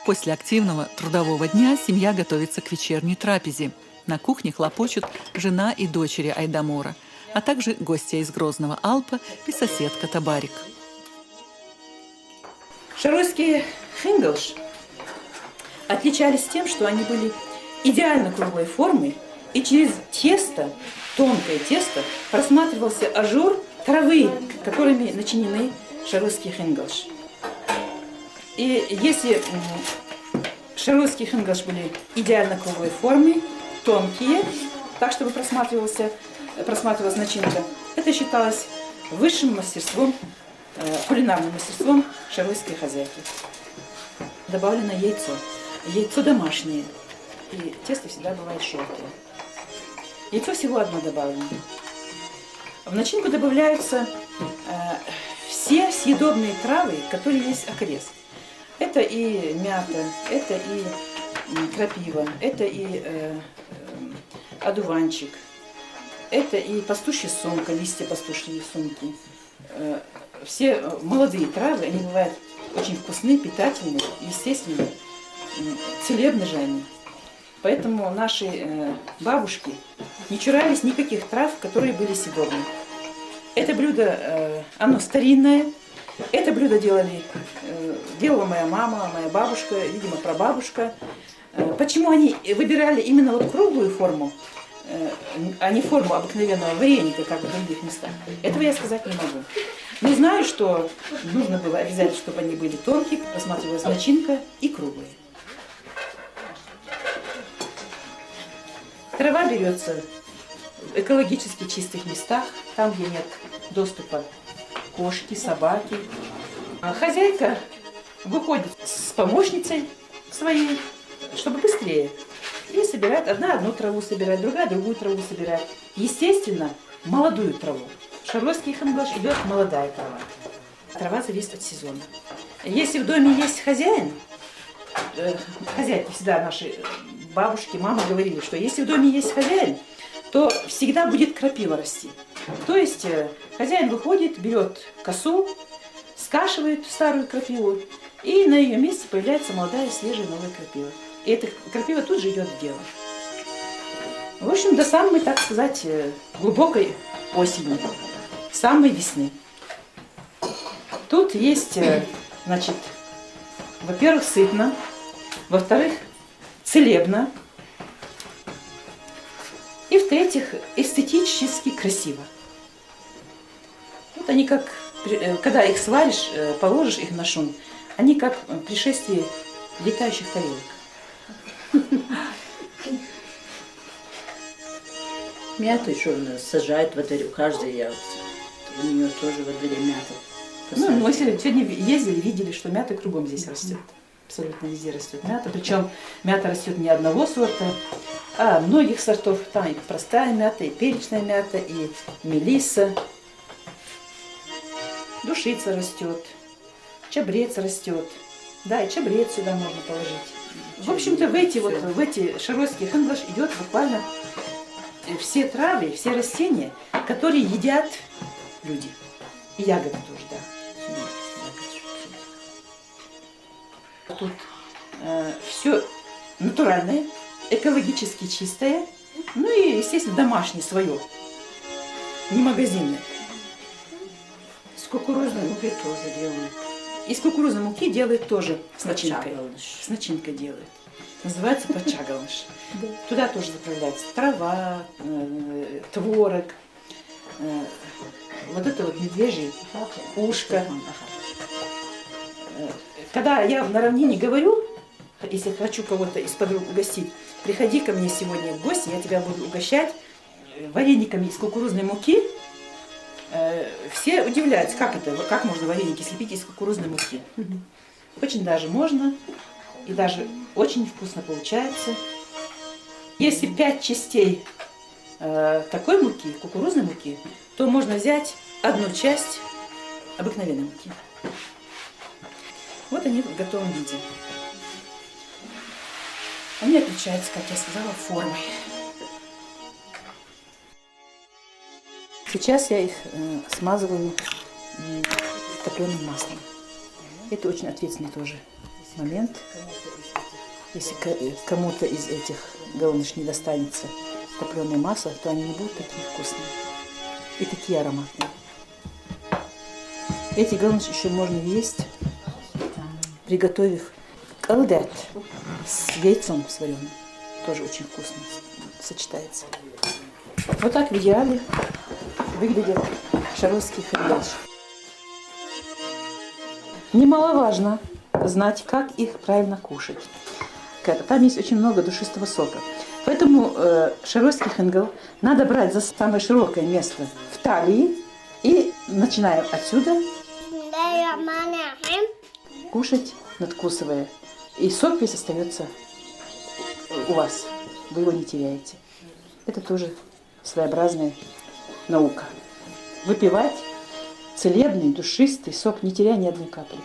После активного трудового дня семья готовится к вечерней трапезе. На кухне хлопочут жена и дочери Айдамора, а также гостья из Грозного Алпа и соседка Табарик. Шаройские хингалш отличались тем, что они были идеально круглой формы, и через тесто, тонкое тесто, просматривался ажур травы, которыми начинены шаройские хингалш. И если шаройские хингалш были идеально круглой формы, тонкие, так чтобы просматривалась начинка, это считалось высшим мастерством, кулинарным мастерством шаройской хозяйки. Добавлено яйцо. Яйцо домашнее. И тесто всегда бывает шелкое. Яйцо всего одно добавлено. В начинку добавляются все съедобные травы, которые есть окрест. Это и мята, это и крапива, это и одуванчик, это и пастушья сумка, листья пастушьей сумки. Все молодые травы, они бывают очень вкусные, питательные, естественные, целебны же они. Поэтому наши бабушки не чурались никаких трав, которые были съедобны. Это блюдо, оно старинное. Это блюдо делала моя мама, моя бабушка, видимо, прабабушка. Почему они выбирали именно вот круглую форму, а не форму обыкновенного вареника, как в других местах? Этого я сказать не могу. Но знаю, что нужно было обязательно, чтобы они были тонкие, просматривалась начинка и круглые. Трава берется в экологически чистых местах, там, где нет доступа кошки, собаки. Хозяйка выходит с помощницей своей, чтобы быстрее. И собирает, одну траву собирает, другая другую траву собирает. Естественно, молодую траву. В шаройский хингалш идет молодая трава. Трава зависит от сезона. Если в доме есть хозяин, хозяйки всегда наши бабушки, мамы говорили, что если в доме есть хозяин, то всегда будет крапива расти. То есть хозяин выходит, берет косу, скашивает старую крапиву, и на ее месте появляется молодая, свежая, новая крапива. И эта крапива тут же идет в дело. В общем, до самой, так сказать, глубокой осени, самой весны. Тут есть, значит, во-первых, сытно, во-вторых, целебно, и в-третьих, эстетически красиво. Вот они как, когда их сваришь, положишь их на шум, они как пришествие летающих тарелок. Мяту еще сажают во дворе, каждый, у нее тоже во дворе мята. Ну, мы сегодня ездили, видели, что мята кругом здесь растет. Абсолютно везде растет мята. Причем мята растет не одного сорта, а многих сортов. Там и простая мята, и перечная мята, и мелисса. Душица растет, чабрец растет. Да, и чабрец сюда можно положить. В общем-то, в эти шаройские хингалш идет буквально все травы, все растения, которые едят люди. И ягоды тоже, да. Тут все натуральное, экологически чистое, ну и, естественно, домашнее свое, не магазинное. С кукурузной муки тоже делают. Из кукурузной муки делают тоже с начинкой. С начинкой делают. Называется пачагалыш. Туда тоже заправляется трава, творог, вот это вот медвежье ушко. Когда я на равнине говорю, если хочу кого-то из подруг угостить, приходи ко мне сегодня в гости, я тебя буду угощать варениками из кукурузной муки. Все удивляются, как можно вареники слепить из кукурузной муки. Очень даже можно, и даже очень вкусно получается. Если 5 частей такой муки, кукурузной муки, то можно взять 1 часть обыкновенной муки. Вот они в готовом виде. Они отличаются, как я сказала, формой. Сейчас я их смазываю топленым маслом. Это очень ответственный тоже момент. Если кому-то из этих галныш не достанется топленое масло, то они не будут такие вкусные и такие ароматные. Эти галныш еще можно есть, приготовив калдет с яйцом с вареным. Тоже очень вкусно сочетается. Вот так в идеале выглядит шаросский хингош. Немаловажно знать, как их правильно кушать. Там есть очень много душистого сока. Поэтому шаройский хингл надо брать за самое широкое место в талии и, начиная отсюда, кушать, надкусывая. И сок весь остается у вас. Вы его не теряете. Это тоже своеобразная наука. Выпивать целебный, душистый сок, не теряя ни одной капли.